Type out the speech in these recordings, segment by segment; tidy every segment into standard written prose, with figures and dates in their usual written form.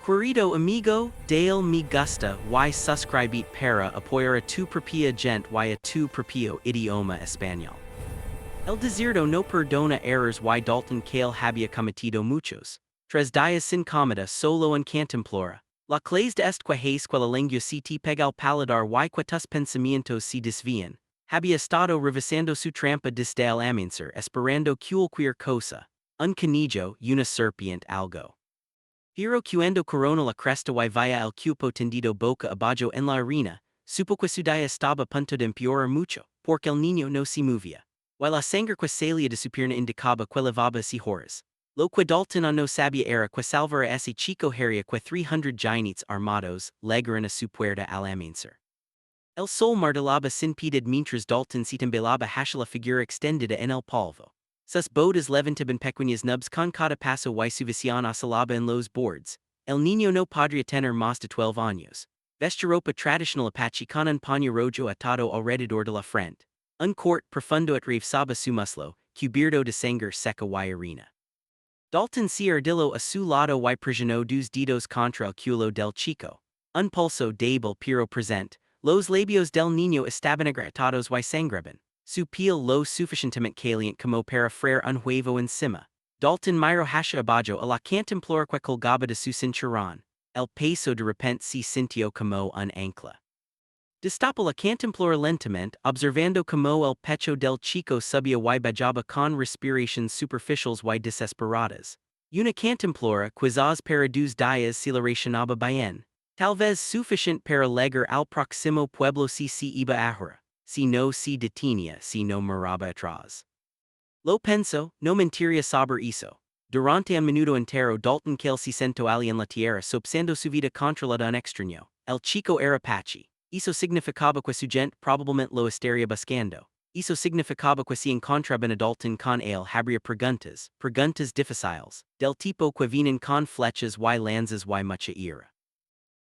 Querido amigo, Dale me gusta y suscribir para apoyar a tu propia gente y a tu propio idioma español. El desierto no perdona errors y Dalton Cael había cometido muchos. 3 días sin comida solo en cantimplora. La clase de este que la lengua se te pega al paladar y que tus pensamientos se desvían. Había estado revisando su trampa desde el amanecer esperando cualquier cosa. Un canillo, una serpiente, algo. Pero cuando corona la cresta y vaya el cupo tendido boca abajo en la arena, supo que su día estaba a punto de empeorar mucho, porque el niño no se movía. Y la sangre que salía de su pierna indicaba que levaba si horas. Lo que Dalton no sabía era que salvar a ese chico haría que 300 jinetes armados llegaran a su puerta al amanecer. El sol martelaba sin piedad mientras Dalton se tembelaba hacia la figura extendida en el polvo. Sus botas levantaban pequeñas nubes con cada paso y su visión oscilaba en los bordes. El niño no podría tener más de 12 años. Vestia ropa tradicional Apache con un paño rojo atado alrededor de la frente. Un corte profundo atravesaba su muslo, cubierto de sangre seca y arena. Dalton se ardillo a su lado y presionó dos dedos contra el culo del chico. Un pulso débil pero presente, los labios del niño estaban agratados y sangraban. Su piel lo suficientemente caliente como para freír un huevo encima. Dalton miró hacia abajo a la cantimplora que colgaba de su cinturón. El peso de repente se sintió como un ancla. Destapó la cantimplora lentamente, observando como el pecho del chico subía y bajaba con respiraciones superficiales y desesperadas. Una cantimplora quizás para 2 días se la relacionaba bien. Tal vez suficiente para llegar al próximo pueblo si se iba ahora, si no se detenía, si no miraba atrás. Lo pensó, no mentiría sobre eso. Durante un minuto entero Dalton Cael se sentó allí en la tierra sopsando su vida contra la de un extraño. El chico era Apache. Eso significaba que su gente probablemente lo estaría buscando. Eso significaba que se encontraban a Dalton con él habría preguntas difíciles, del tipo que vienen con flechas y lanzas y mucha ira.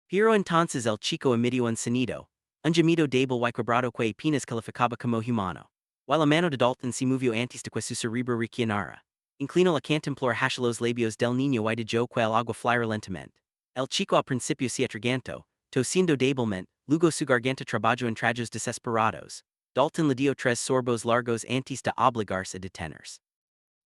Pero entonces el chico emitió un sonido, un gemido débil y quebrado que apenas calificaba como humano. While la mano de Dalton se movió antes de que su cerebro reaccionara. Inclinó la cantimplora hacia los labios del niño y dejó que el agua fluira lentamente. El chico al principio se atragantó, tosiendo débilmente, luego su garganta trabajó en tragos desesperados. Dalton le dio 3 sorbos largos antes de obligarse a detenerse.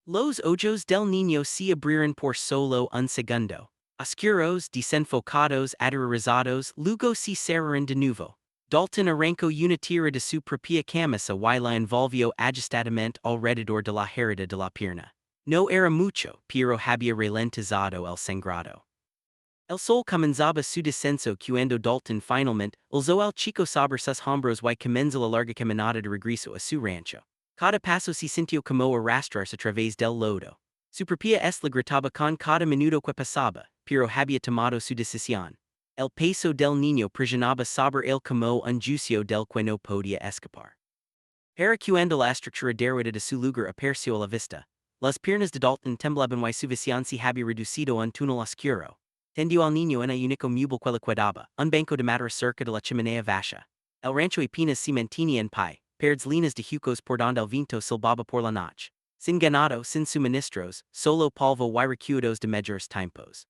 Los ojos del niño se abrieron por solo un segundo. Oscuros, desenfocados, aterrorizados, luego se cerraron de nuevo. Dalton arrancó una tira de su propia camisa y la envolvió ajustadamente alrededor de la herida de la pierna. No era mucho, pero había ralentizado el sangrado. El sol comenzaba su descenso cuando Dalton finalmente alzó al chico sobre sus hombros y comenzó la larga caminata de regreso a su rancho. Cada paso se sintió como arrastrarse a través del lodo. Su propia le gritaba con cada minuto que pasaba, pero había tomado su decisión. El peso del niño presionaba sobre él como un juicio del que no podía escapar. Para cuando la estructura derrida de su lugar apareció a la vista, las piernas de Dalton temblaban y su visión se había reducido a un túnel oscuro. Tendió al niño en el único mueble que le quedaba, un banco de madera cerca de la chimenea vacía. El rancho apenas se mantenía en pie, paredes linas de jucos por donde el viento silbaba por la noche. Sin ganado, sin suministros, solo polvo y recuerdos de mejores tiempos.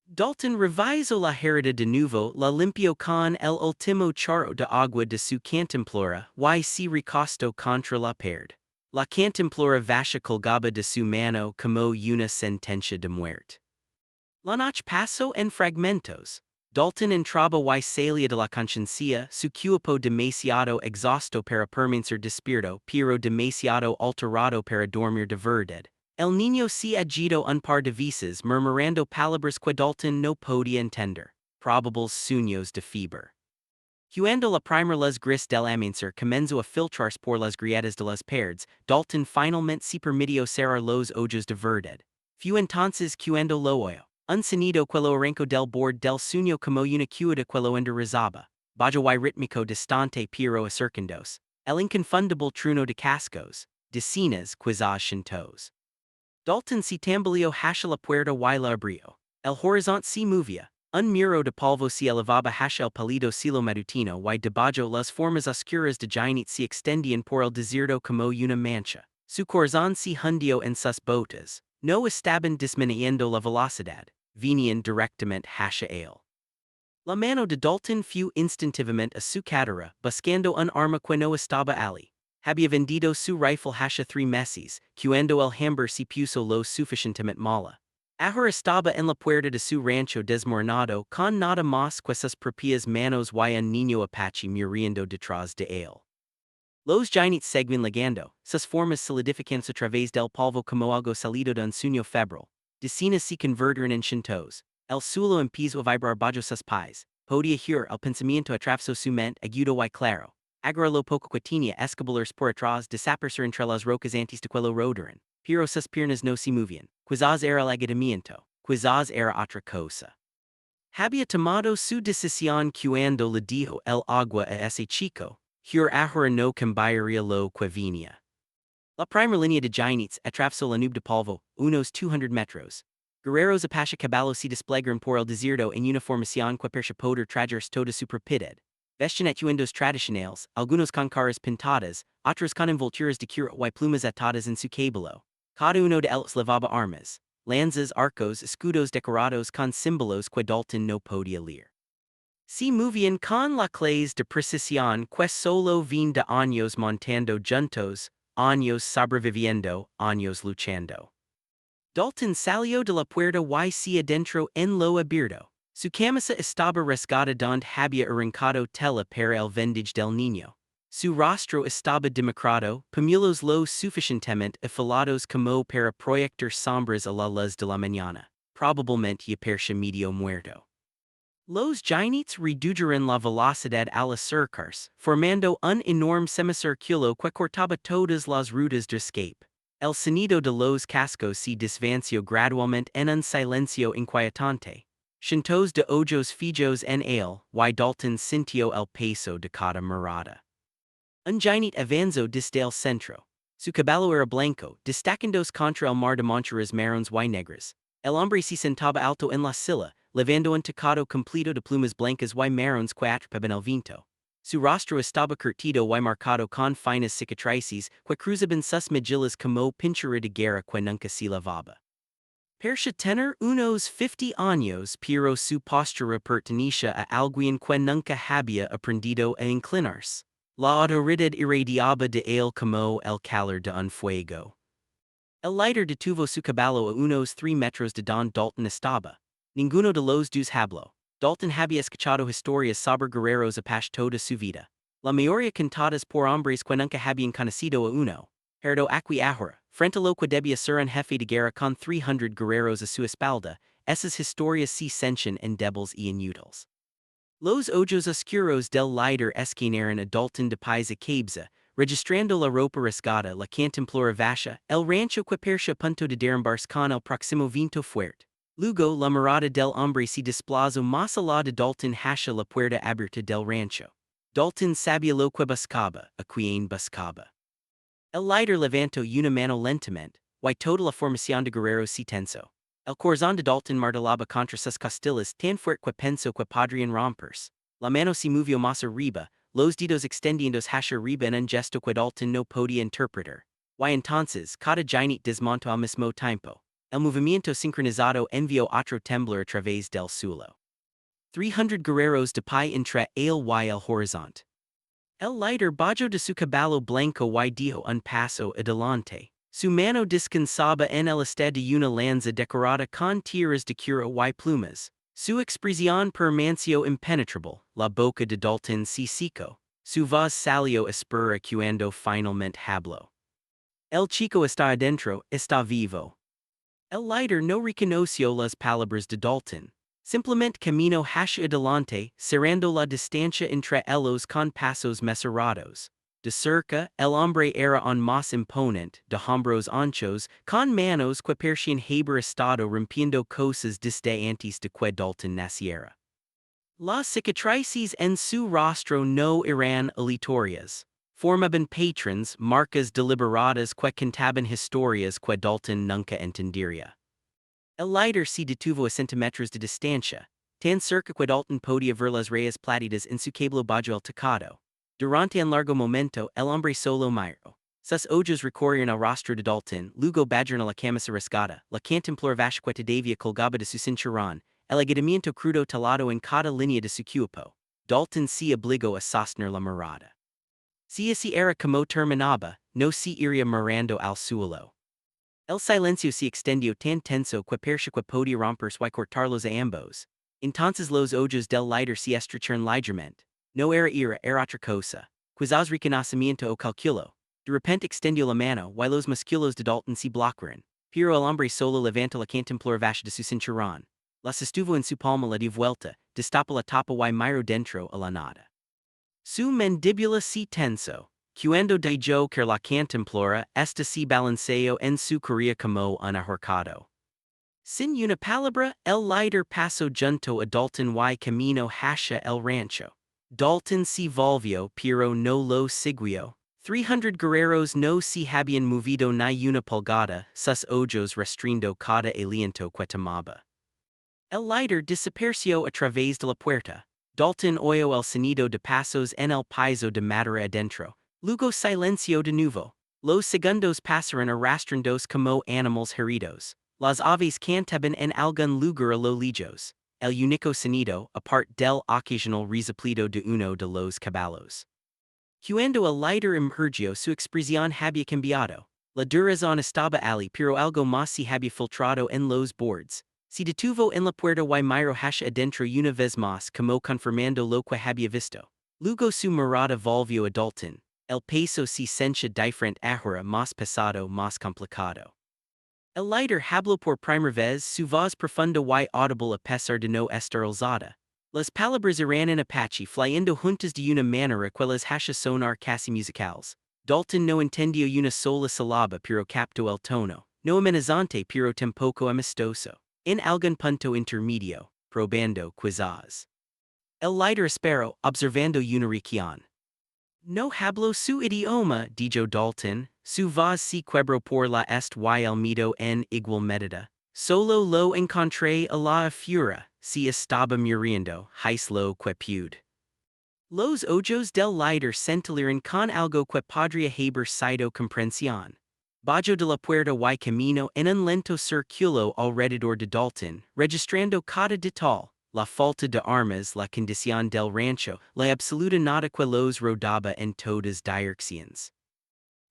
Dalton revisó la herida de nuevo, la limpió con el último chorro de agua de su cantimplora y se recostó contra la pared. La cantimplora vacía colgaba de su mano como una sentencia de muerte. La noche pasó en fragmentos. Dalton entraba y salía de la conciencia, su cuerpo demasiado exhausto para permanecer despierto, pero demasiado alterado para dormir de verdad. El niño se agitó un par de veces murmurando palabras que Dalton no podía entender, probables sueños de fiebre. Cuando la primera luz gris del amanecer comenzó a filtrarse por las grietas de las paredes, Dalton finalmente se permitió cerrar los ojos de verdad. Fue entonces cuando lo oyó. Un sonido que lo arrancó del borde del sueño como una cuerda que lo enderezaba. Bajo y rítmico distante pero acercándose. El inconfundible trueno de cascos, decenas quizás cientos. Dalton se tambaleó hacia la puerta y la abrió. El horizonte se movía. Un muro de polvo se elevaba hacia el pálido cielo matutino y debajo las formas oscuras de jinetes se extendían por el desierto como una mancha. Su corazón se hundió en sus botas. No estaban disminuyendo la velocidad. venian directamente hasha ale. La mano de Dalton fu instintivamente a su cadera, buscando un arma que no estaba ali. Había vendido su rifle hasha 3 meses, cuando el hambre se puso lo suficientemente mala. Ahora estaba en la puerta de su rancho desmoronado con nada más que sus propias manos y un niño Apache muriendo detrás de él. Los jinetes seguían legando, sus formas solidificándose a través del polvo como algo salido de un sueño febril. Decenas se convirtieron en shintos. El suelo empezó a vibrar bajo sus pies. Podía oír el pensamiento atravesó su mente agudo y claro. Agora lo poco que tenía escabullers por atrás desaparecer entre las rocas antes de que lo rodaran. Pero sus piernas no se movían. Quizás era el agitamiento. Quizás era otra cosa. Había tomado su decisión cuando le dijo el agua a ese chico. Ahora no cambiaría lo que venía. La primera línea de jinetes atravesó la nube de polvo, unos 200 metros. Guerreros Apache caballos se desplegaron por el desierto en una formación que parecía poder tragar toda su propiedad. Vestían atuendos tradicionales, algunos con caras pintadas, otros con envolturas de cuero y plumas atadas en su cabello. Cada uno de ellos llevaba armas, lanzas, arcos, escudos decorados con símbolos que Dalton no podía leer. Se movían con la clase de precisión que solo vin de años montando juntos, años sobreviviendo, años luchando. Dalton salió de la puerta y se adentró en lo abierto. Su camisa estaba rasgada donde había arrancado tela para el vendedor del niño. Su rostro estaba demacrado, pañuelos lo suficientemente afilados como para proyectar sombras a la luz de la mañana. Probablemente ya parecía medio muerto. Los jinetes redujeron la velocidad al acercarse, formando un enorme semicírculo que cortaba todas las rutas de escape. El sonido de los cascos se desvanció gradualmente en un silencio inquietante. Shintos de ojos fijos en él, y Dalton sintió el peso de cada mirada. Un jinete avanzó desde el centro. Su cabello era blanco, destacándose contra el mar de manchas marrones y negras. El hombre se sentaba alto en la silla, levando un tocado completo de plumas blancas y marrones que atrapaban el viento. Su rostro estaba curtido y marcado con finas cicatrices que cruzaban sus mejillas como pintura de guerra que nunca se lavaba. Parecía tener unos 50 años, pero su postura pertenecía a alguien que nunca había aprendido a inclinarse. La autoridad irradiaba de él como el calor de un fuego. El líder detuvo su caballo a unos 3 metros de donde Dalton estaba. Ninguno de los dos habló. Dalton había escuchado historias sobre guerreros Apache toda su vida. La mayoría contadas por hombres que nunca habían conocido a uno. Pero aquí ahora, frente a lo que debía ser un jefe de guerra con 300 guerreros a su espalda, esas historias se sentían endebles y inútiles. Los ojos oscuros del líder esquinaron a Dalton de pies a cabeza, registrando la ropa rasgada, la cantimplora vacha, el rancho que parecía punto de derrumbarse con el próximo viento fuerte. Luego la mirada del hombre se desplazó más allá de Dalton hacia la puerta abierta del rancho. Dalton sabía lo que buscaba, a quien buscaba. El líder levantó una mano lentamente, y toda la formación de guerreros se tensó. El corazón de Dalton martelaba contra sus costillas tan fuerte que pensó que podrían romperse. La mano se movió más arriba, los dedos extendiéndose hacia arriba en un gesto que Dalton no podía interpretar. Y entonces, cada jinete desmontó al mismo tiempo. El movimiento sincronizado envió otro temblor a través del suelo. 300 guerreros de pie entre él y el horizonte. El líder bajó de su caballo blanco y dio un paso adelante. Su mano descansaba en el este de una lanza decorada con tiras de cuero y plumas. Su expresión permaneció impenetrable, la boca de Dalton se secó. Su voz salió áspera cuando finalmente habló. El chico está adentro, está vivo. El líder no reconoció las palabras de Dalton. Simplemente caminó hacia adelante, cerrando la distancia entre ellos con pasos mesurados. De cerca, el hombre era aún más imponente, de hombros anchos, con manos que parecían haber estado rompiendo cosas desde antes de que Dalton naciera. Las cicatrices en su rostro no eran aleatorias. Formaban patrones, marcas deliberadas que contaban historias que Dalton nunca entendería. El líder se detuvo a centímetros de distancia, tan cerca que Dalton podía ver las rayas plátidas en su cabello bajo el tocado. Durante un largo momento, el hombre solo miró. Sus ojos recorrieron el rostro de Dalton, luego bajaron la camisa rasgada, la cantimplora vascueta davia colgaba de su cinturón, el agitamiento crudo talado en cada línea de su cuerpo. Dalton se obligó a sostener la mirada. Si así era como terminaba, no se iría mirando al suelo. El silencio se extendió tan tenso que parecía que podía romperse y cortarlos a ambos. Entonces los ojos del líder se estrecharon ligeramente. No era otra cosa. Quizás reconocimiento o calculo. De repente extendió la mano y los músculos de Dalton se bloquearon. Pero el hombre solo levantó la cantimplora vash de su cinturón. La sostuvo en su palma la dio vuelta, destapó la tapa y miró dentro a la nada. Su mandíbula se tensó. Cuando dijo que la cantimplora, esta se balanceó en su correa como un ahorcado. Sin una palabra, el líder pasó junto a Dalton y camino hacia el rancho. Dalton se volvió pero no lo siguió. 300 guerreros no se habían movido ni una pulgada, sus ojos restringiendo cada aliento que tomaba. El líder desapareció a través de la puerta. Dalton oyó el sonido de pasos en el piso de madera adentro. Luego silencio de nuevo. Los segundos pasaron arrastrandos como animales heridos. Las aves cantaban en algún lugar a lo lejos. El único sonido, aparte del ocasional resoplido de uno de los caballos. Cuando el líder emergió su expresión había cambiado. La duración estaba allí pero algo más se había filtrado en los bordes. Se detuvo en la puerta y miró hacia adentro una vez más como confirmando lo que había visto. Luego su mirada volvió a Dalton. El peso se sentía diferente ahora, más pesado, más complicado. El líder habló por primera vez, su voz profunda y audible a pesar de no estar alzada. Las palabras eran en Apache fluyendo juntas de una manera que las hacía sonar casi musicales. Dalton no entendió una sola sílaba pero captó el tono, no amenazante pero tampoco amistoso. En algún punto intermedio, probando quizás. El líder esperó, observando una reacción. No hablo su idioma, dijo Dalton, su voz se quebró por la est y el miedo en igual medida. Solo lo encontré a la afuera, se estaba muriendo, lo que pude. Los ojos del líder scintillaron con algo que podría haber sido comprensión. Bajó de la puerta y camino en un lento círculo alrededor de Dalton, registrando cada detalle, la falta de armas, la condición del rancho, la absoluta nada que los rodaba en todas direcciones.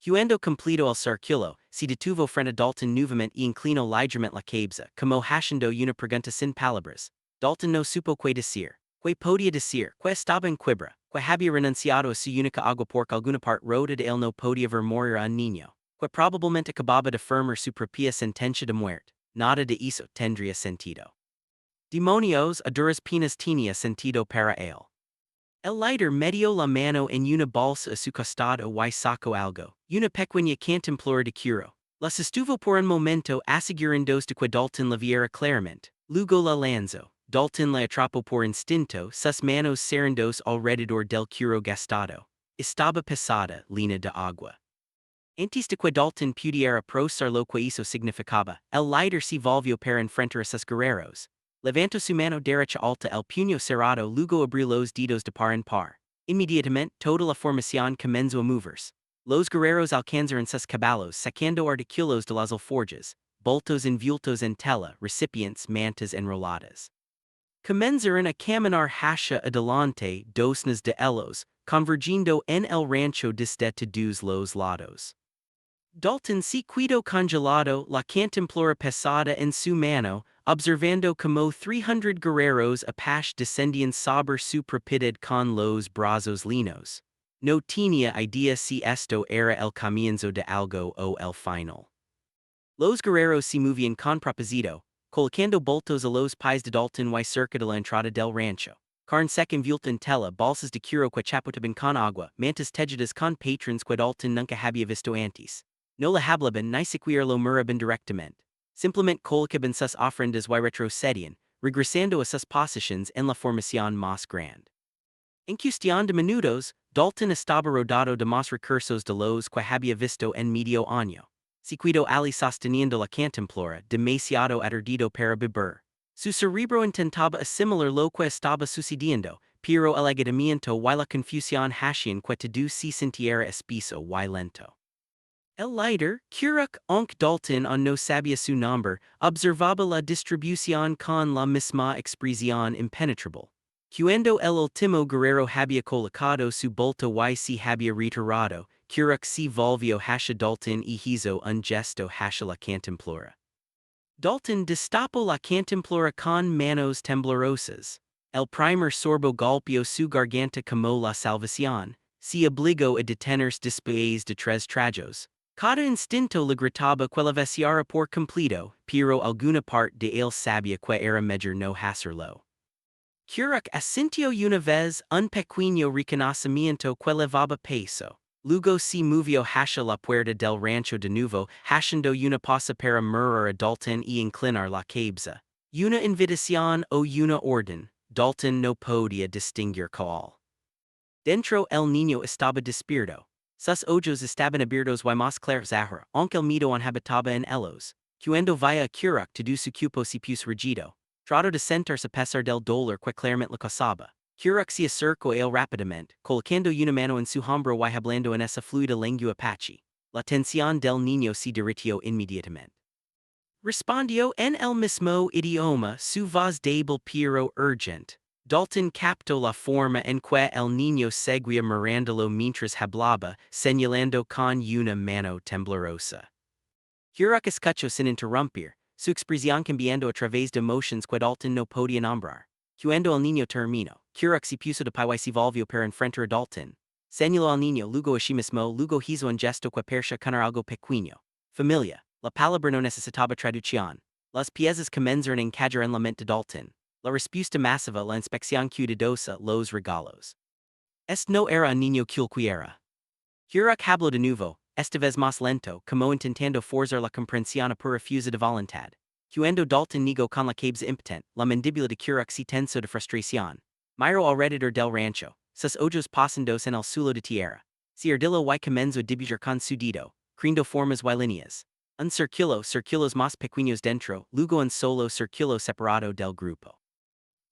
Cuando completó el círculo, se detuvo frente a Dalton nuevamente y inclinó ligeramente la cabeza, como haciendo una pregunta sin palabras. Dalton no supo qué decir. ¿Qué podía decir? ¿Qué estaba en quiebra? ¿Qué había renunciado a su única agua porque alguna parte rota de él no podía ver morir a un niño? ¿Qué probablemente acababa de firmar su propia sentencia de muerte? Nada de eso tendría sentido. Demonios, a duras penas tenía sentido para él. El líder metió la mano en una bolsa a su costado y sacó algo, una pequeña cantimplora de cuero. La sostuvo por un momento asegurándose de que Dalton la viera claramente. Luego la lanzó. Dalton la atrapó por instinto, sus manos cerrándose alrededor del cuero gastado. Estaba pesada, llena de agua. Antes de que Dalton pudiera procesar lo que eso significaba, el líder se volvió para enfrentar a sus guerreros. Levantó su mano derecha alta el puño cerrado, luego abrió los dedos de par en par. Inmediatamente, toda la formación comenzó a moverse. Los guerreros alcanzaron sus caballos sacando artículos de las alforjas, boltos envueltos en tela, recipientes, mantas enroladas. Comenzaron a caminar hacia adelante docenas de ellos, convergiendo en el rancho desde todos los lados. Dalton se quedó congelado, la cantimplora pesada en su mano, observando como 300 guerreros Apache descendían sobre su propiedad con los brazos linos. No tenía idea si esto era el comienzo de algo o el final. Los guerreros se movían con propósito, colocando boltos a los pies de Dalton y cerca de la entrada del rancho. Carne seca envuelta en tela, bolsas de cuero que chapotaban con agua, mantas tejidas con patrons que Dalton nunca había visto antes. No la hablaban ni siquiera lo miraban directamente. Simplemente colocaban sus ofrendas y retrocedían, regresando a sus posiciones en la formación más grande. En cuestión de minutos, Dalton estaba rodado de más recursos de los que había visto en medio año. Se quedó allí sosteniendo la cantimplora, demasiado aturdido para beber. Su cerebro intentaba asimilar lo que estaba sucediendo, pero el agitamiento y la confusión hacían que todo se sintiera espeso y lento. El lighter, curach Aunque Dalton on no sabia su nombre, observaba la distribución con la misma expresión impenetrable. Cuando el último guerrero había colocado su bolto y se había retirado, curach se volvió hacia Dalton y hizo un gesto hacia la cantimplora. Dalton destapó la cantimplora con manos temblorosas. El primer sorbo golpeó su garganta como la salvación. Se obligó a detenerse después de 3 tragos. Cada instinto le gritaba que la vaciara por completo, pero alguna parte de él sabía que era mejor no hacerlo. Curach asintió una vez un pequeño reconocimiento que levaba peso. Luego se movió hacia la puerta del rancho de nuevo, haciendo una pausa para mirar a Dalton y inclinar la cabeza. Una invitación o una orden, Dalton no podía distinguir cuál. Dentro el niño estaba despierto. Sus ojos estaban abiertos y más claros ahora, aunque el miedo habitaba en ellos. Cuando vaya a Curach todo su cuerpo se puso rígido. Trató de sentarse a pesar del dolor que claramente le causaba. Curach se acercó a él rápidamente, colocando una mano en su hombro y hablando en esa fluida lengua Apache. La tensión del niño se derritió inmediatamente. Respondió en el mismo idioma, su voz débil pero urgente. Dalton captó la forma en que el niño seguía mirándolo mientras hablaba, señalando con una mano temblorosa. Curach escuchó sin interrumpir, su expresión cambiando a través de emociones que Dalton no podía nombrar. Cuando el niño terminó, Curach se puso de pie y se volvió para enfrentar a Dalton. Señaló al niño luego a sí mismo, luego hizo un gesto que parecía contar algo pequeño. Familia, la palabra no necesitaba traducción. Las piezas comenzaron a encajar en la mente de Dalton. La respuesta masiva, la inspección cuidadosa, los regalos. Este no era un niño cualquiera. Curach habló de nuevo, esta vez más lento, como intentando forzar la comprensión pura fusa de voluntad. Cuando Dalton negó con la cabeza impotente, la mandíbula de Curach se tensó de frustración. Miró alrededor del rancho, sus ojos pasándose en el suelo de tierra. Se ardillo y comenzó a dibujar con su dedo, creando formas y líneas. Un círculos más pequeños dentro, luego un solo círculo separado del grupo.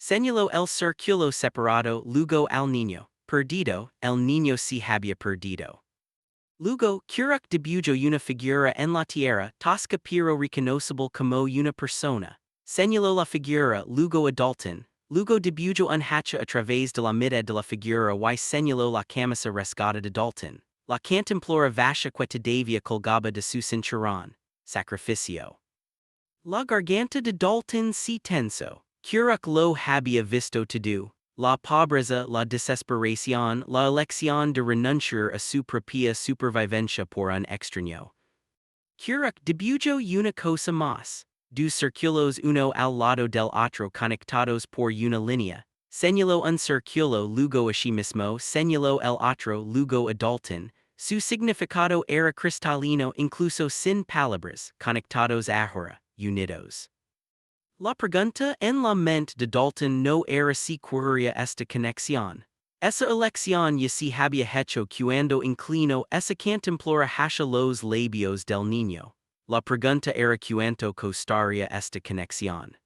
Señaló el círculo separado, luego al niño. Perdido, el niño se había perdido. Luego, Curach dibujó una figura en la tierra, tosca pero reconocible como una persona. Señaló la figura, luego a Dalton. Luego dibujó un hacha a través de la mitad de la figura y señaló la camisa rasgada de Dalton. La cantimplora vacha que todavía colgaba de su cinturón. Sacrificio. La garganta de Dalton se tensó. Curach lo había visto todo. La pobreza, la desesperación, la elección de renunciar a su propia supervivencia por un extraño. Curach dibujó una cosa más. Dos círculos uno al lado del otro conectados por una línea. Señaló un círculo luego a sí mismo, señaló el otro luego a Dalton. Su significado era cristalino incluso sin palabras, conectados ahora, unidos. La pregunta en la mente de Dalton no era si quería esta conexión. Esa elección ya se había hecho cuando inclinó esa cantimplora hacia los labios del niño. La pregunta era cuánto costaría esta conexión.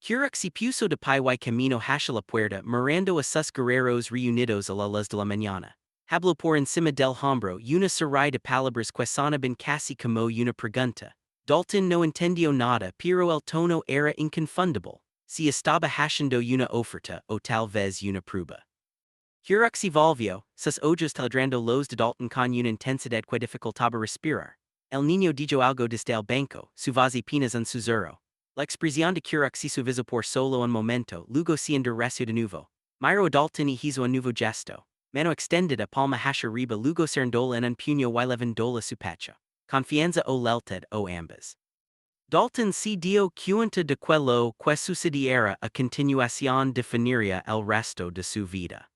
Curach se puso de pie y camino hacia la puerta mirando a sus guerreros reunidos a la luz de la mañana. Habló por encima del hombro una serie de palabras que sonaban casi como una pregunta. Dalton no entendió nada pero el tono era inconfundible. Si estaba haciendo una oferta o tal vez una prueba. Curach se volvió, sus ojos taladrando los de Dalton con una intensidad que dificultaba respirar. El niño dijo algo desde el banco, su voz apenas un susurro. La expresión de Curach se suavizó por solo un momento, luego se endureció de nuevo. Miró a Dalton y hizo un nuevo gesto. Mano extendida palma hacia arriba luego serendola en un puño y levandola su pecho. Confianza o lealtad o ambas. Dalton se dio cuenta de que lo que sucediera a continuación definiría el resto de su vida.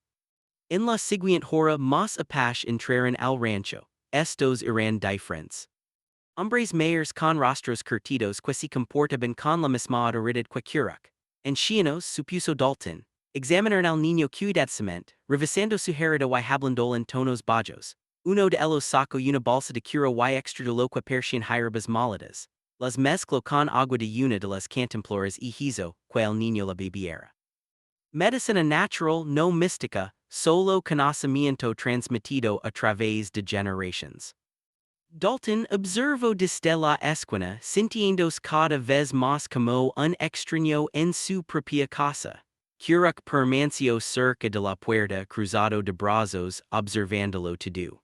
En la siguiente hora más Apache entraron al rancho. Estos eran diferentes. Hombres mayores con rostros curtidos que se comportaban con la misma autoridad que Curach. Ancianos, supuso Dalton, examinaron al niño cuidadosamente, revisando su herida y hablando en tonos bajos. Uno de ellos sacó una bolsa de cura y extrajo lo que parecían hierbas molidas. Las mezcló con agua de una de las cantimploras y hizo que el niño la bebiera. Medicina natural, no mística, solo conocimiento transmitido a través de generations. Dalton observo desde la esquina, sintiendos cada vez más como un extraño en su propia casa. Curac permanció cerca de la puerta cruzado de brazos observándolo todo.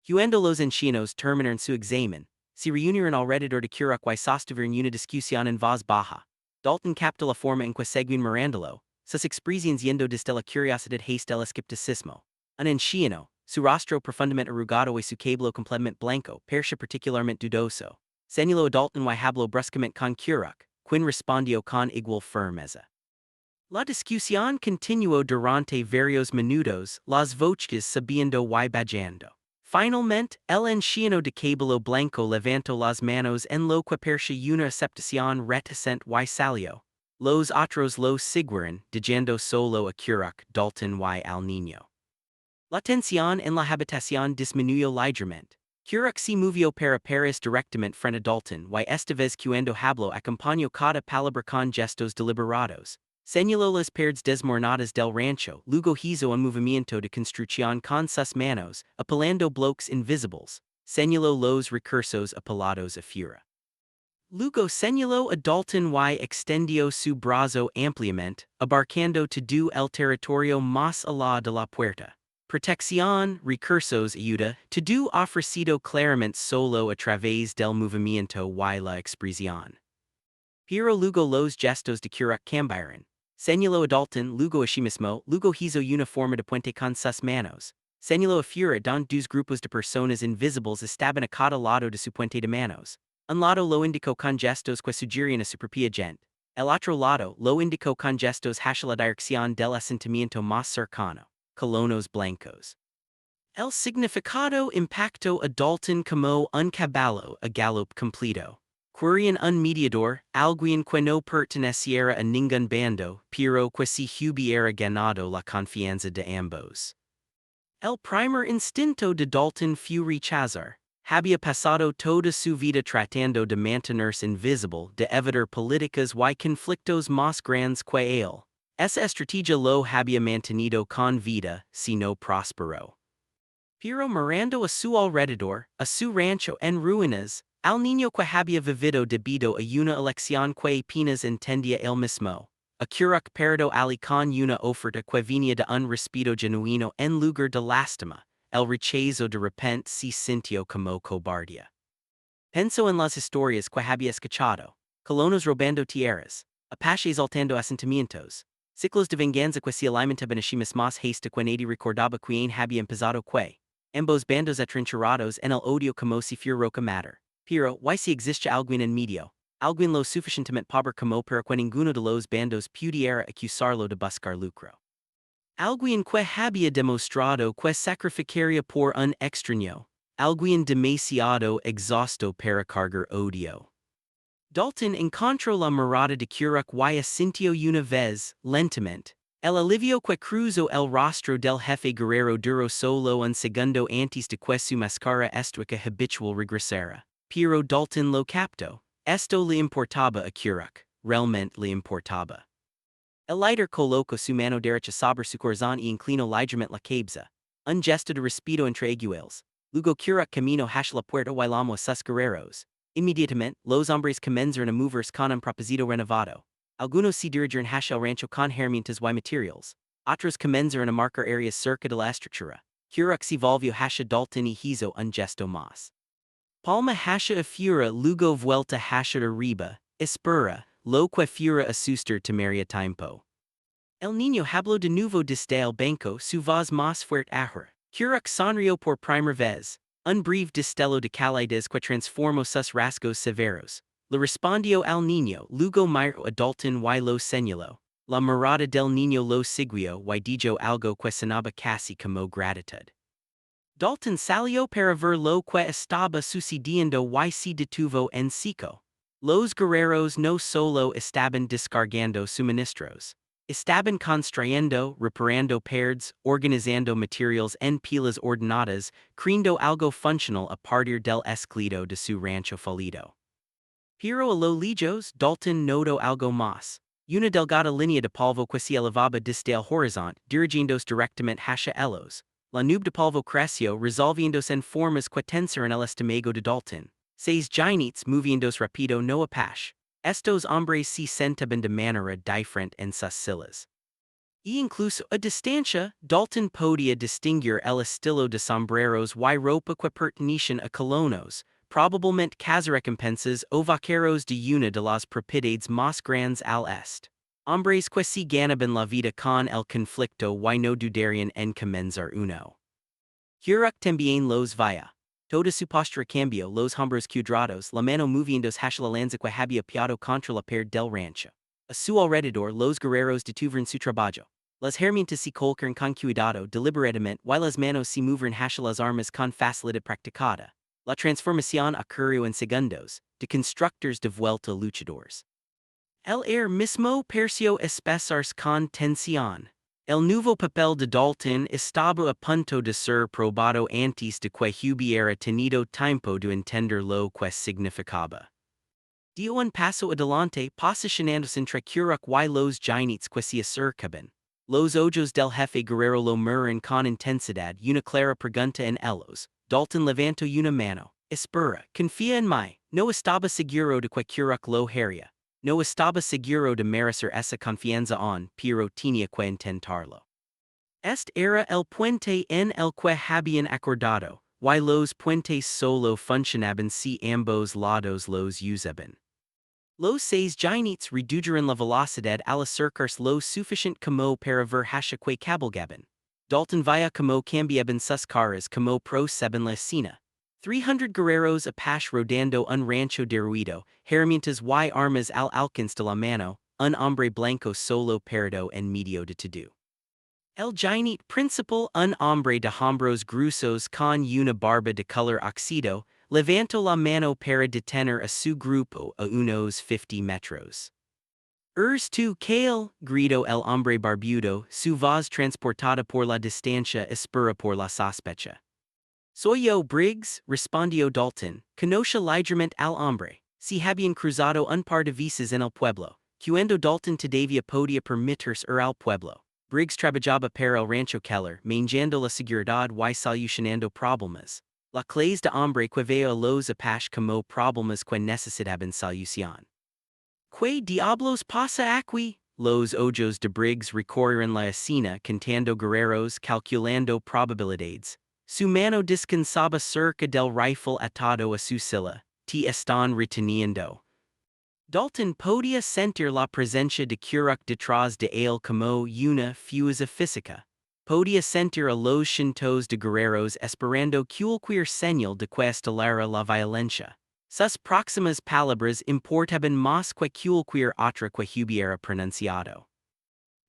Cuando los ancianos terminaron su examen, se reunieron alrededor de Curac y sostuvieron una discusión en voz baja. Dalton captó la forma en que seguían mirándolo, sus expresiones yendo desde la curiosidad hasta el escepticismo. Un anciano, su rostro profundamente arrugado y su cabello completamente blanco, parecía particularmente dudoso. Señaló a Dalton y habló bruscamente con Curac, quien respondió con igual firmeza. La discusión continuó durante varios minutos, las voces subiendo y bajando. Finalmente, el anciano de cabello blanco levantó las manos en lo que parecía una aceptación reticente y salió. Los otros lo siguieron, diciendo solo a Curac, Dalton y al niño. La tensión en la habitación disminuyó ligeramente. Curac se movió para parar directamente frente a Dalton y esta vez cuando habló acompañó cada palabra con gestos deliberados. Señaló las paredes desmoronadas del rancho, luego hizo un movimiento de construcción con sus manos, apelando bloques invisibles. Señaló los recursos apelados a fuera. Luego señaló a Dalton y extendió su brazo ampliamente, abarcando todo el territorio más allá de la puerta. Protección, recursos, ayuda, todo ofrecido claramente solo a través del movimiento y la expresión. Pero luego los gestos de Curac cambiaron. Señaló a Dalton, luego a sí mismo, luego hizo una forma de puente con sus manos. Señaló a fuera donde dos grupos de personas invisibles estaban a cada lado de su puente de manos. Un lado lo indicó con gestos que sugerían a su propia gente. El otro lado lo indicó con gestos hacia la dirección del asentamiento más cercano, colonos blancos. El significado impactó a Dalton como un caballo a galop completo. Querían un mediador, alguien que no perteneciera a ningún bando, pero que si hubiera ganado la confianza de ambos. El primer instinto de Dalton fue rechazar. Había pasado toda su vida tratando de mantenerse invisible, de evitar políticas y conflictos más grandes que él. Esa estrategia lo había mantenido con vida, si no prosperó. Pero mirando a su alrededor, a su rancho en ruinas, al niño que había vivido debido a una elección que apenas entendía él mismo, a Curac perdió ali con una oferta que venía de un respeto genuino en lugar de lástima, el rechazo de repente se sintió como cobardía. Pensó en las historias que había escuchado, colonos robando tierras, Apaches altando asentamientos, ciclos de venganza que se alimentaban a sí mismos hasta que nadie recordaba quién había empezado que. Ambos bandos atrincherados en el odio como si fuera roca matter. Pero, y si existe alguien en medio, alguien lo suficientemente pobre como para que ninguno de los bandos pudiera acusarlo de buscar lucro. Alguien que había demostrado que sacrificaría por un extraño. Alguien demasiado exhausto para cargar odio. Dalton encontró la mirada de Curac y asintió una vez, lentamente. El alivio que cruzó el rostro del jefe guerrero duró solo un segundo antes de que su máscara estoica habitual regresara. Pero Dalton lo captó. Esto le importaba a Curac, realmente le importaba. El líder colocó su mano derecha sobre su corazón y inclinó ligeramente la cabeza. Un gesto de respeto entre iguales. Luego Curac caminó hacia la puerta y llamó a sus guerreros. Inmediatamente, los hombres comenzaron a moverse con un propósito renovado. Algunos se dirigieron hacia el rancho con herramientas y materiales. Otros comenzaron a marcar áreas cerca de la estructura. Curac se volvió hacia Dalton y hizo un gesto más. Palma hacia afuera, luego vuelta hacia arriba, espera, lo que fuera asuster temeria tiempo. El niño habló de nuevo desde el banco, su voz más fuerte ahora. Curac sonrió por primera vez. Un breve destello de calidez que transformó sus rasgos severos. Le respondió al niño, luego miró a Dalton y lo señaló. La mirada del niño lo siguió y dijo algo que sonaba casi como gratitud. Dalton salió para ver lo que estaba sucediendo y se detuvo en seco. Los guerreros no solo estaban descargando suministros. Estaban construyendo, reparando paredes, organizando materiales en pilas ordenadas, creando algo funcional a partir del esqueleto de su rancho falido. Pero a lo lejos, Dalton notó algo más. Una delgada línea de polvo que se elevaba desde el horizonte, dirigiéndose directamente hacia ellos. La nube de polvo creció resolviéndose en formas que tensor en el estómago de Dalton. Seis jinetes moviéndose rápido no Apache. Estos hombres se sentaban de manera diferente en sus sillas. E incluso a distancia, Dalton podía distinguir el estilo de sombreros y ropa que pertenecían a colonos, probablemente cazarrecompensas o vaqueros de una de las propiedades más grandes al este. Hombres que se ganaban la vida con el conflicto y no dudarían en comenzar uno. Hurak también los vaya. Toda su postura cambió, los hombros cuadrados, la mano moviéndose hacia la lanza que había piado contra la pared del rancho. A su alrededor, los guerreros detuvieron su trabajo. Las herramientas se colocaron con cuidado, deliberadamente, y las manos se movieron hacia las armas con facilidad practicada. La transformación ocurrió en segundos, de constructores de vuelta luchadores. El air mismo pareció espesarse con tensión. El nuevo papel de Dalton estaba a punto de ser probado antes de que hubiera tenido tiempo de entender lo que significaba. Dio un paso adelante, posicionándose entre Kurak y los jinetes que se acercaban. Los ojos del jefe guerrero lo miran con intensidad y una clara pregunta en ellos. Dalton levantó una mano. Espera, confía en mí. No estaba seguro de que Kurak lo haría. No estaba seguro de merecer esa confianza pero tenía que intentarlo. Este era el puente en el que habían acordado, y los puentes solo funcionaban si ambos lados los usaban. Los seis jinetes redujeron la velocidad al acercarse lo suficiente como para ver hacia que cabalgaban. Dalton vaya como cambiaban sus caras como proceden la escena. 300 guerreros Apache rodando un rancho derruido, herramientas y armas al alcance de la mano, un hombre blanco solo parado en medio de todo. El jinete principal, un hombre de hombros gruesos con una barba de color oxido, levantó la mano para detener a su grupo a unos 50 metros. Tu Cael, gritó el hombre barbudo, su voz transportada por la distancia espera por la sospecha. Soy yo, Briggs, respondió Dalton, conoce ligeramente al hombre. Si habían cruzado un par de veces en el pueblo, cuando Dalton todavía podía permitirse ir al pueblo. Briggs trabajaba para el rancho Keller, manejando la seguridad y solucionando problemas. La clase de hombre que veo a los Apache como problemas que necesitaban solución. ¿Qué diablos pasa aquí? Los ojos de Briggs recorrieron la escena contando guerreros, calculando probabilidades. Su mano descansaba cerca del rifle atado a su silla. Te están reteniendo. Dalton podía sentir la presencia de Kurak detrás de él como una fuerza física. Podía sentir a los cientos de guerreros esperando cualquier señal de que estalara la violencia. Sus próximas palabras importaban más que cualquier otra que hubiera pronunciado.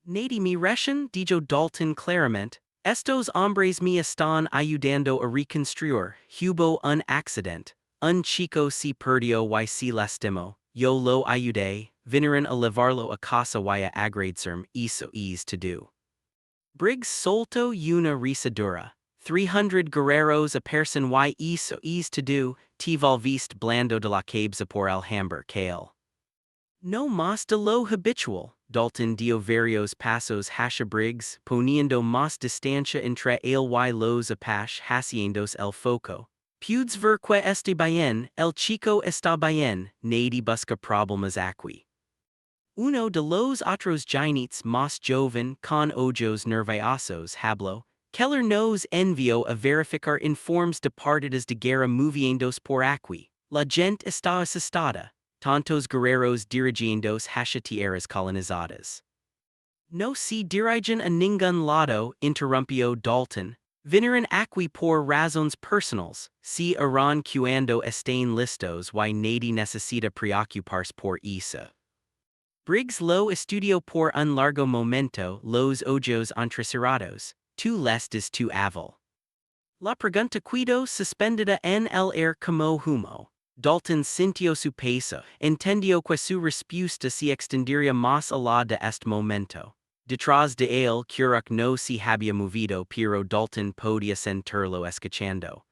Nadie me reshan, dijo Dalton claramente. Estos hombres me están ayudando a reconstruir. Hubo un accidente. Un chico se perdió y se lastimó. Yo lo ayudé. Vinieron a llevarlo a casa y a agradecerme. Eso es todo. Briggs soltó una risa dura. 300 guerreros aparecen y eso es todo. Te volviste blando de la cabeza por el hambre Cael. No más de lo habitual. Dalton dio varios pasos hacia Briggs, poniendo más distancia entre él y los Apache haciéndose el foco. Puedes ver que está bien, el chico está bien, nadie busca problemas aquí. Uno de los otros jinetes más joven con ojos nerviosos habló. Keller nos envió a verificar informes de partidas de guerra moviéndose por aquí. La gente está asustada. Tantos guerreros dirigiéndose hacia tierras colonizadas. No se dirigen a ningún lado, interrumpió Dalton. Vinieron aquí por razones personales, se irán cuando estén listos y nadie necesita preocuparse por eso. Briggs lo estudió por un largo momento, los ojos entrecerrados. Tú les des tu aval. La pregunta quedó suspendida en el aire como humo. Dalton sintió su peso, entendió que su respuesta se extendería más allá de este momento. Detrás de él, Kurak no se había movido, pero Dalton podía sentirlo escuchando.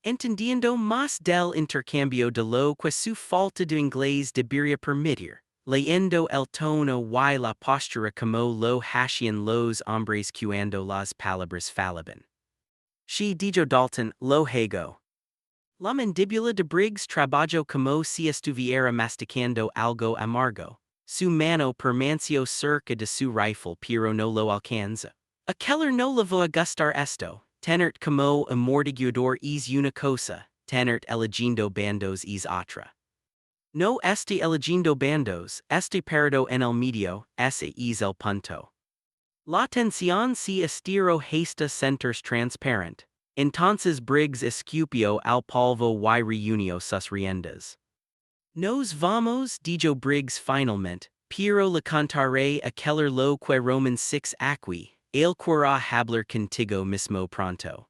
Entendiendo más del intercambio de lo que su falta de inglés debería permitir, leyendo el tono y la postura como lo hacían los hombres cuando las palabras falaban. She dijo Dalton, lo hago. La mandíbula de Briggs trabajo como si estuviera masticando algo amargo. Su mano permaneció cerca de su rifle pero no lo alcanza. Aqueller no le voy a gustar esto, tenert como amortiguador es una cosa, tenert eligiendo bandos es otra. No estoy eligiendo bandos, estoy parado en el medio, ese es el punto. La tensión si estiro hasta centers transparent. Entonces Briggs escupió al polvo y reunió sus riendas. Nos vamos, dijo Briggs finalmente, pero le cantaré aqueller lo que Roman 6 aquí, él querrá hablar contigo mismo pronto.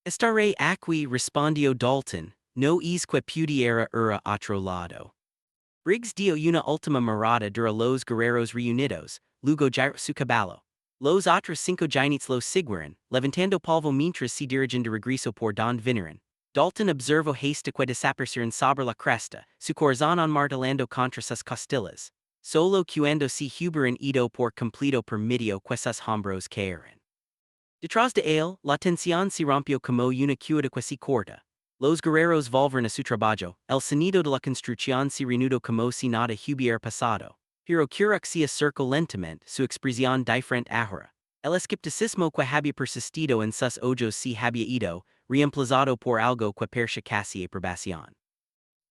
Estaré aquí, respondió Dalton, no es que pudiera ir a otro lado. Briggs dio una última mirada dura los guerreros reunidos, luego giró su caballo. Los otros 5 jinetes lo siguieron, levantando polvo mientras se dirigen de regreso por donde vinieron. Dalton observó hasta que desaparecieron sobre la cresta, su corazón martillando contra sus costillas. Solo cuando se hubieron ido por completo permitió que sus hombros cayeran. Detrás de él, la tensión se rompió como una cuerda que se corta. Los guerreros volvieron a su trabajo, el sonido de la construcción se reanudó como si nada hubiera pasado. Pero Kurak se acercó lentamente, su expresión diferente ahora. El escepticismo que había persistido en sus ojos se había ido, reemplazado por algo que parecía casi aprobación.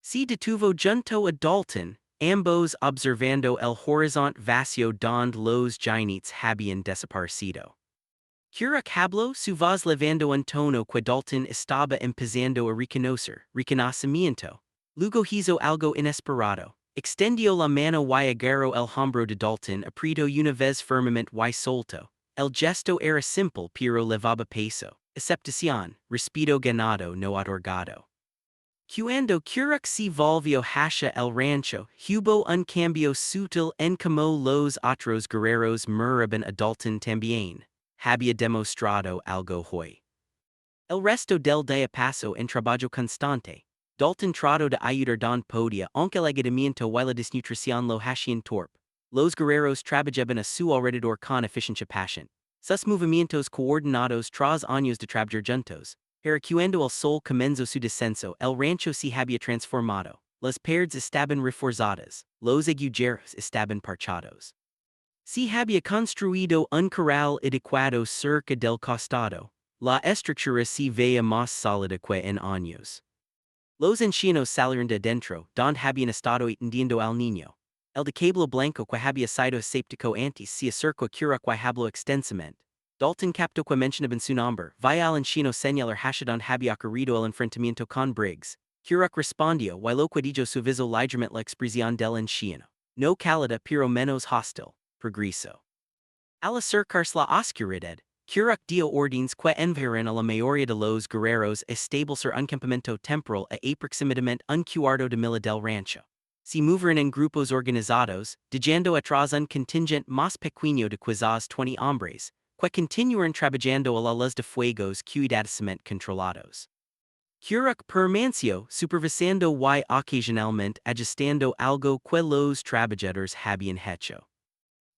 Se detuvo junto a Dalton, ambos observando el horizonte vacío donde los jinetes habían desaparecido. Kurak habló su voz levando un tono que Dalton estaba empezando a reconocer, reconocimiento. Luego hizo algo inesperado. Extendió la mano y agarró el hombro de Dalton apretó una vez firmemente y soltó. El gesto era simple pero levaba peso. Aceptación, respeto ganado no otorgado. Cuando Kurak se volvió hacia el rancho, hubo un cambio sutil en como los otros guerreros miraban a Dalton también. Había demostrado algo hoy. El resto del día pasó en trabajo constante. Dalton trató de ayudar don podía aunque el agotamiento y la desnutrición lo hacían torpe. Los guerreros trabajaban a su alrededor con eficiencia pasión. Sus movimientos coordinados tras años de trabajar juntos. Pero cuando el sol comenzó su descenso, el rancho se había transformado. Las paredes estaban reforzadas, los agujeros estaban parchados. Se había construido un corral adecuado cerca del costado. La estructura se veía más sólida que en años. Los ancianos salieron de dentro, donde habían estado atendiendo al niño. El de cabello blanco que había sido escéptico antes se acercó a Kurak y habló extensamente. Dalton captó que mencionaban su nombre, vaya al anciano señalar hacia donde había ocurrido el enfrentamiento con Briggs. Kurak respondió y lo que dijo suavizó ligeramente la expresión del anciano. No cálida pero menos hostil. Progreso. Al acercarse la oscuridad, Kurak dio órdenes que enviaron a la mayoría de los guerreros a establecer un campamento temporal a aproximadamente un cuarto de milla del rancho. Se movieron en grupos organizados, dejando atrás un contingente más pequeño de quizás 20 hombres, que continuaron trabajando a la luz de fuegos cuidadosamente controlados. Kurak permaneció supervisando y ocasionalmente ajustando algo que los trabajadores habían hecho.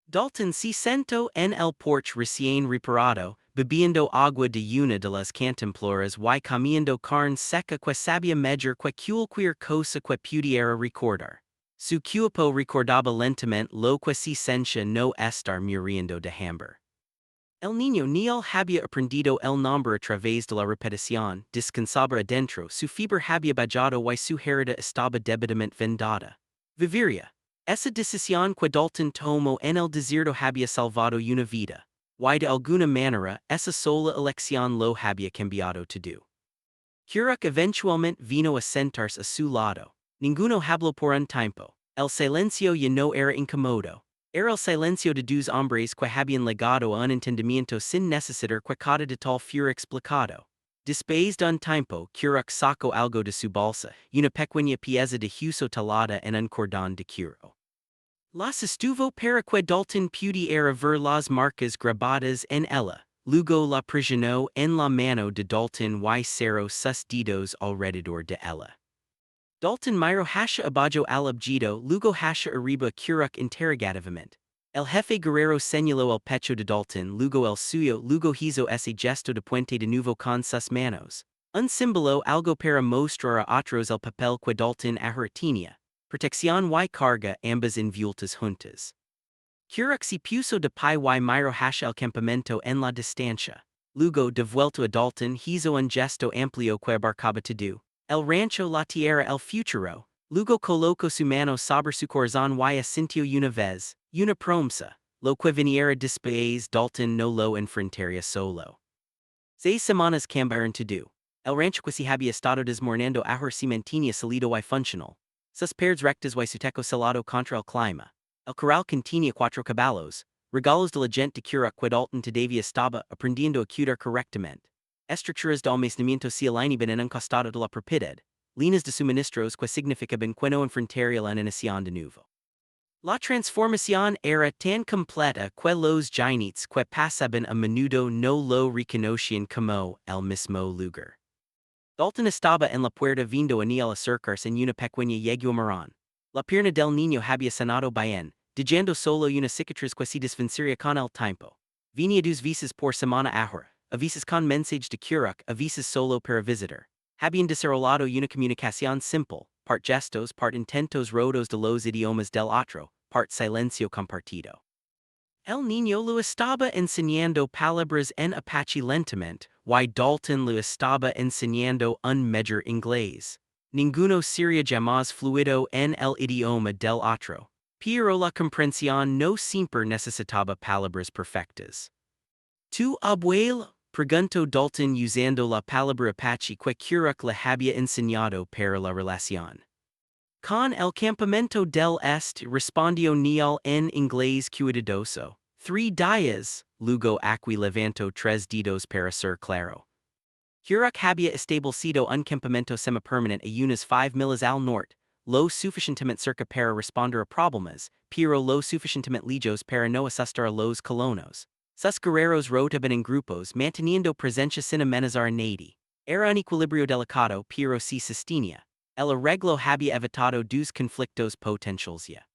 Dalton se sentó en el porche recién reparado, bebiendo agua de una de las cantimploras y comiendo carne seca que sabía mejor que cualquier cosa que pudiera recordar. Su cuerpo recordaba lentamente lo que se sentía no estar muriendo de hambre. El niño Neil había aprendido el nombre a través de la repetición, descansaba adentro, su fiebre había bajado y su herida estaba debidamente vendada. Viviría. Esa decisión que Dalton tomó en el desierto había salvado una vida. Y de alguna manera, esa sola elección lo había cambiado todo. Kurak eventualmente vino a sentarse a su lado. Ninguno habló por un tiempo. El silencio ya no era incómodo. Era el silencio de dos hombres que habían llegado a un entendimiento sin necesitar que cada detalle fuera explicado. Después de un tiempo, Kurak sacó algo de su bolsa, una pequeña pieza de hueso talada en un cordón de cuero. Las estuvo para que Dalton pudiera ver las marcas grabadas en ella, luego la presionó en la mano de Dalton y cerró sus dedos alrededor de ella. Dalton miró hacia abajo al objeto, luego hacia arriba Kurak interrogativamente. El jefe guerrero señaló el pecho de Dalton, luego el suyo, luego hizo ese gesto de puente de nuevo con sus manos. Un símbolo algo para mostrar a otros el papel que Dalton ahora tenía. Protección y carga ambas envueltas juntas. Curak se puso de pie y miró hacia el campamento en la distancia. Luego de vuelta a Dalton hizo un gesto amplio que abarcaba todo. El rancho, la tierra, el futuro. Luego colocó su mano sobre su corazón y asintió una vez, una promesa. Lo que viniera después Dalton no lo enfrentaría solo. 6 semanas cambiaron todo. El rancho que se había estado desmoronando ahora se mantenía sólido y funcional. Sus paredes rectas y su techo selado contra el clima. El corral contenía 4 caballos, regalos de la gente de Curak que Dalton todavía estaba aprendiendo a cuidar correctamente. Estructuras de almacenamiento se alineaban en un costado de la propiedad. Líneas de suministros que significaban que no enfrentaría la inundación de nuevo. La transformación era tan completa que los jinetes que pasaban a menudo no lo reconocían como el mismo lugar. Dalton estaba en la puerta viendo a Niel acercarse en una pequeña yegua marrón. La pierna del niño había sanado bien, dejando solo una cicatriz que se desvanecería con el tiempo. Venía 2 veces por semana ahora, a veces con mensajes de Curak, a veces solo para visitar. Habían desarrollado una comunicación simple, part gestos, part intentos rotos de los idiomas del otro, part silencio compartido. El niño lo estaba enseñando palabras en Apache lentamente, y Dalton lo estaba enseñando un mejor inglés. Ninguno sería jamás fluido en el idioma del otro, pero la comprensión no siempre necesitaba palabras perfectas. ¿Tu abuelo? Preguntó Dalton usando la palabra Apache que Curak le había enseñado para la relación. Con el campamento del Este respondió Niel en inglés cuidadoso. 3 días, luego aquí levantó 3 dedos para ser claro. Curak había establecido un campamento semipermanente a unas 5 millas al norte, lo suficientemente cerca para responder a problemas, pero lo suficientemente lejos para no asustar a los colonos. Sus guerreros rotaban en grupos manteniendo presencia sin amenazar a nadie. Era un equilibrio delicado pero se sostenía. El arreglo había evitado 2 conflictos potenciales ya.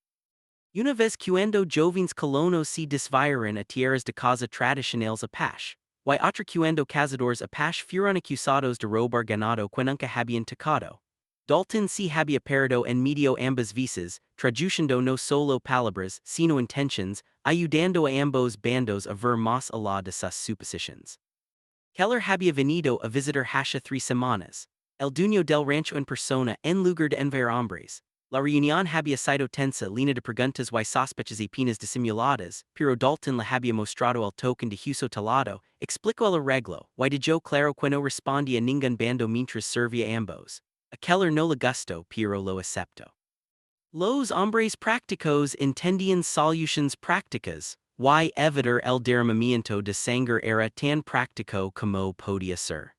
Una vez cuando jóvenes colonos se desviaron a tierras de caza tradicionales Apache, y otra cuando cazadores Apache fueron acusados de robar ganado que nunca habían tocado. Dalton se había perdido en medio ambas veces, traduciendo no solo palabras, sino intenciones, ayudando a ambos bandos a ver más allá de sus suposiciones. Keller había venido a visitar hace 3 semanas. El dueño del rancho en persona en lugar de enviar hombres. La reunión había sido tensa llena de preguntas y sospechas apenas disimuladas, pero Dalton le había mostrado el token de huso talado, explicó el arreglo, y dejó claro que no respondía a ningún bando mientras servía a ambos. A Keller no le gustó, pero lo aceptó. Los hombres prácticos entendían soluciones prácticas, y evitar el derramamiento de sangre era tan práctico como podía ser.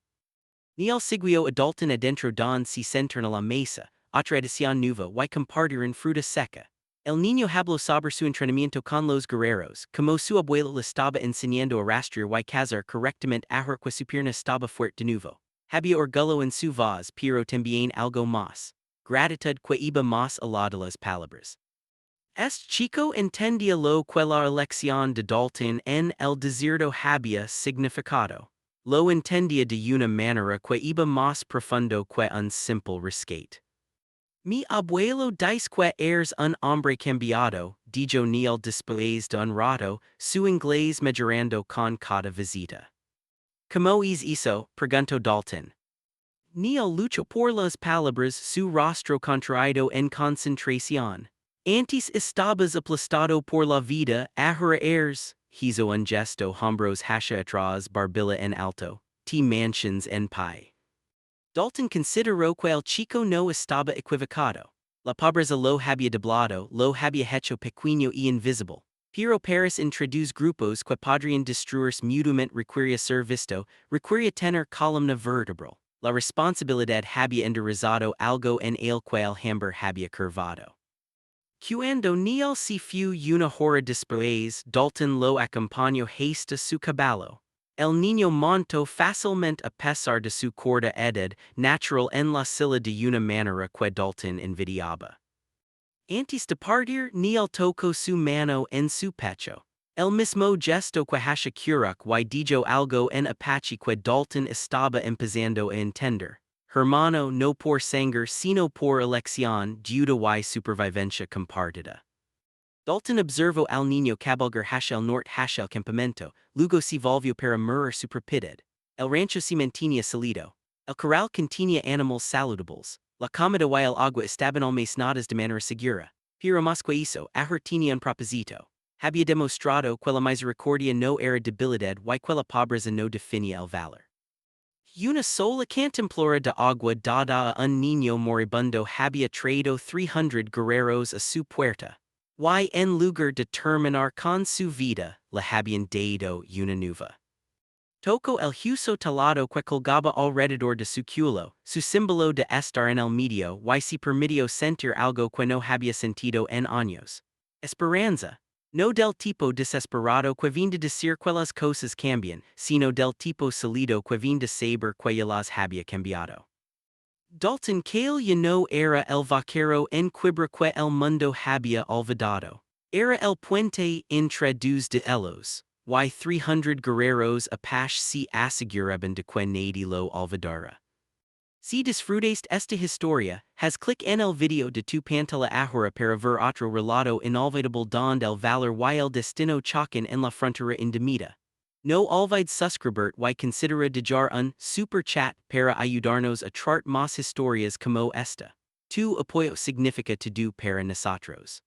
Niel siguió a Dalton adentro don se sentaron a la mesa, otra edición nueva y compartieron fruta seca. El niño habló sobre su entrenamiento con los guerreros, como su abuelo le estaba enseñando a rastrear y cazar correctamente ahora que su pierna estaba fuerte de nuevo. Había orgullo en su voz pero también algo más. Gratitud que iba más allá de las palabras. Este chico entendía lo que la elección de Dalton en el desierto había significado. Lo entendía de una manera que iba más profundo que un simple rescate. Mi abuelo dice que eres un hombre cambiado, dijo Niel después de un rato, su inglés mejorando con cada visita. ¿Cómo es eso? Preguntó Dalton. Niel luchó por las palabras, su rostro contraído en concentración. Antes estabas aplastado por la vida, ahora eres, hizo un gesto hombros hacia atrás barbilla en alto, te mansions en pie. Dalton consideró que el chico no estaba equivocado. La pobreza lo había doblado, lo había hecho pequeño y invisible. Pero Paris introduce grupos que podrían destruirse mutuamente requería ser visto, requería tener columna vertebral. La responsabilidad había enderezado algo en el que el hambre había curvado. Cuando Niel se fue una hora después, Dalton lo acompañó hasta su caballo. El niño montó fácilmente a pesar de su corta edad, natural en la silla de una manera que Dalton envidiaba. Antes de partir ni el toco su mano en su pecho. El mismo gesto que hasha curak y dijo algo en Apache que Dalton estaba empezando a entender. Hermano no por sangre sino por elección deuda y supervivencia compartida. Dalton observó al niño cabalgar hacia el norte hacia el campamento, luego se volvió para mirar su propiedad. El rancho se mantenía sólido. El corral contenía animals saludables. La comida y el agua estaban almacenadas de manera segura. Pero más que eso, ahora tenía un propósito. Había demostrado que la misericordia no era debilidad y que la pobreza no definía el valor. Una sola cantimplora de agua dada a un niño moribundo había traído 300 guerreros a su puerta. Y en lugar de terminar con su vida, le habían dado una nueva. Tocó el hueso talado que colgaba alrededor de su culo, su símbolo de estar en el medio y se permitió sentir algo que no había sentido en años. Esperanza. No del tipo desesperado que viene de decir que las cosas cambian, sino del tipo sólido que viene de saber que ya las había cambiado. Dalton Cael ya no era el vaquero en quiebra que el mundo había olvidado. Era el puente entre dos de ellos, y 300 guerreros Apache se aseguraban de que nadie lo olvidara. Si disfrutaste esta historia, haz clic en el video de tu pantalla ahora para ver otro relato inolvidable donde el valor y el destino chocan en la frontera indemita. No olvides suscribir y considera dejar un super chat para ayudarnos a traer más historias como esta. Tu apoyo significa todo para nosotros.